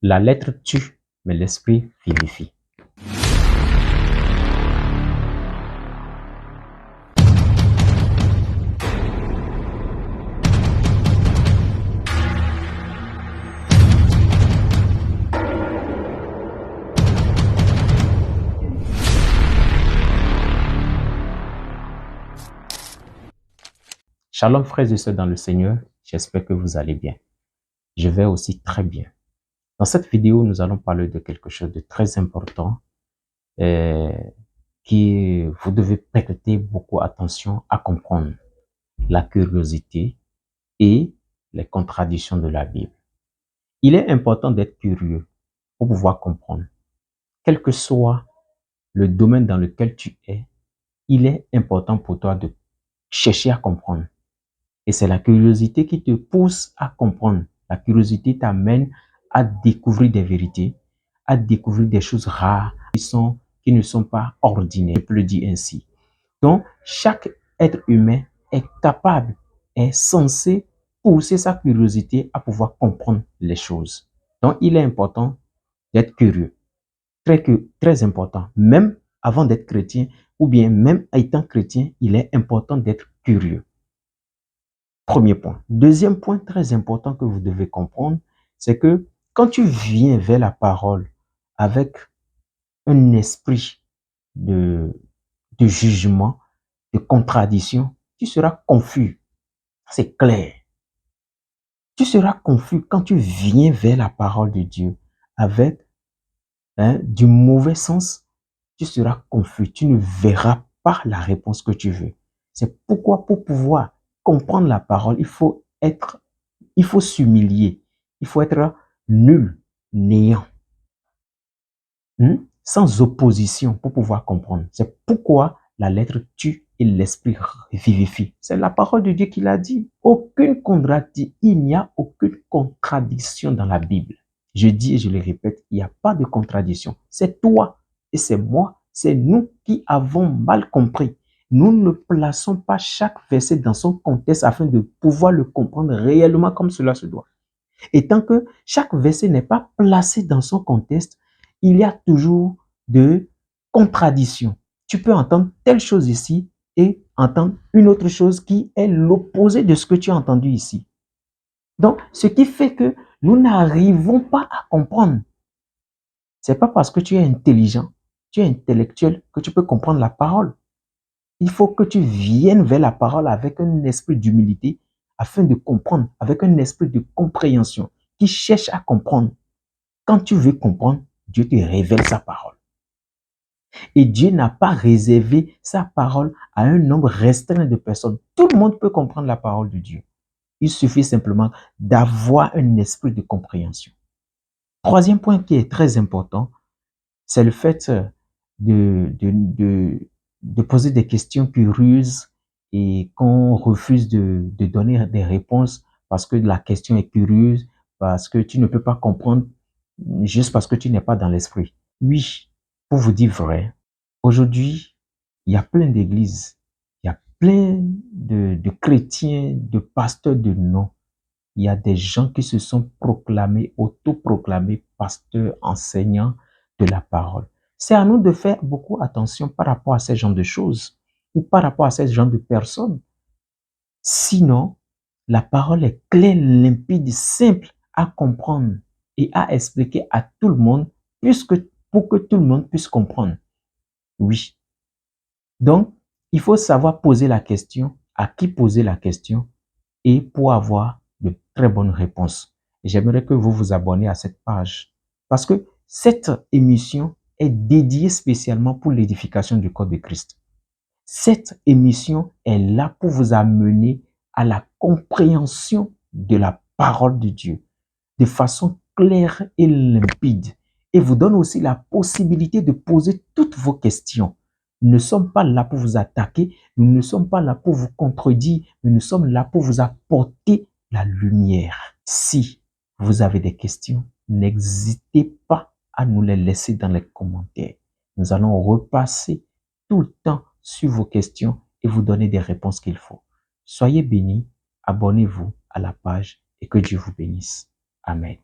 La lettre tue, mais l'esprit vivifie. Shalom frères et sœurs dans le Seigneur, j'espère que vous allez bien. Je vais aussi très bien. Dans cette vidéo, nous allons parler de quelque chose de très important qui vous devez prêter beaucoup attention à comprendre. La curiosité et les contradictions de la Bible. Il est important d'être curieux pour pouvoir comprendre. Quel que soit le domaine dans lequel tu es, il est important pour toi de chercher à comprendre. Et c'est la curiosité qui te pousse à comprendre. La curiosité t'amène à découvrir des vérités, à découvrir des choses rares qui ne sont pas ordinaires. Je peux le dire ainsi. Donc, chaque être humain est capable, est censé pousser sa curiosité à pouvoir comprendre les choses. Donc, il est important d'être curieux. Très important. Même avant d'être chrétien, ou bien même étant chrétien, il est important d'être curieux. Premier point. Deuxième point très important que vous devez comprendre, c'est que quand tu viens vers la parole avec un esprit de jugement, de contradiction, tu seras confus. C'est clair. Tu seras confus quand tu viens vers la parole de Dieu avec du mauvais sens. Tu seras confus. Tu ne verras pas la réponse que tu veux. C'est pourquoi pour pouvoir comprendre la parole, il faut s'humilier. Il faut être nul, néant, sans opposition pour pouvoir comprendre. C'est pourquoi la lettre tue et l'esprit vivifie. C'est la parole de Dieu qui l'a dit. Il n'y a aucune contradiction dans la Bible. Je dis et je le répète, il n'y a pas de contradiction. C'est toi et c'est moi, c'est nous qui avons mal compris. Nous ne plaçons pas chaque verset dans son contexte afin de pouvoir le comprendre réellement comme cela se doit. Et tant que chaque verset n'est pas placé dans son contexte, il y a toujours de contradictions. Tu peux entendre telle chose ici et entendre une autre chose qui est l'opposé de ce que tu as entendu ici. Donc, ce qui fait que nous n'arrivons pas à comprendre. C'est pas parce que tu es intelligent, tu es intellectuel que tu peux comprendre la parole. Il faut que tu viennes vers la parole avec un esprit d'humilité afin de comprendre, avec un esprit de compréhension qui cherche à comprendre. Quand tu veux comprendre, Dieu te révèle sa parole. Et Dieu n'a pas réservé sa parole à un nombre restreint de personnes. Tout le monde peut comprendre la parole de Dieu. Il suffit simplement d'avoir un esprit de compréhension. Troisième point qui est très important, c'est le fait de poser des questions curieuses et qu'on refuse de donner des réponses parce que la question est curieuse, parce que tu ne peux pas comprendre juste parce que tu n'es pas dans l'esprit. Oui, pour vous dire vrai, aujourd'hui, il y a plein d'églises, il y a plein de chrétiens, de pasteurs de nom. Il y a des gens qui se sont proclamés, autoproclamés pasteurs, enseignants de la parole. C'est à nous de faire beaucoup attention par rapport à ces genres de choses ou par rapport à ces genres de personnes. Sinon, la parole est claire, limpide, simple à comprendre et à expliquer à tout le monde pour que tout le monde puisse comprendre. Oui. Donc, il faut savoir poser la question, à qui poser la question et pour avoir de très bonnes réponses. J'aimerais que vous vous abonnez à cette page parce que cette émission est dédiée spécialement pour l'édification du corps de Christ. Cette émission est là pour vous amener à la compréhension de la parole de Dieu de façon claire et limpide et vous donne aussi la possibilité de poser toutes vos questions. Nous ne sommes pas là pour vous attaquer, nous ne sommes pas là pour vous contredire, mais nous sommes là pour vous apporter la lumière. Si vous avez des questions, n'hésitez pas à nous les laisser dans les commentaires. Nous allons repasser tout le temps sur vos questions et vous donner des réponses qu'il faut. Soyez bénis, abonnez-vous à la page et que Dieu vous bénisse. Amen.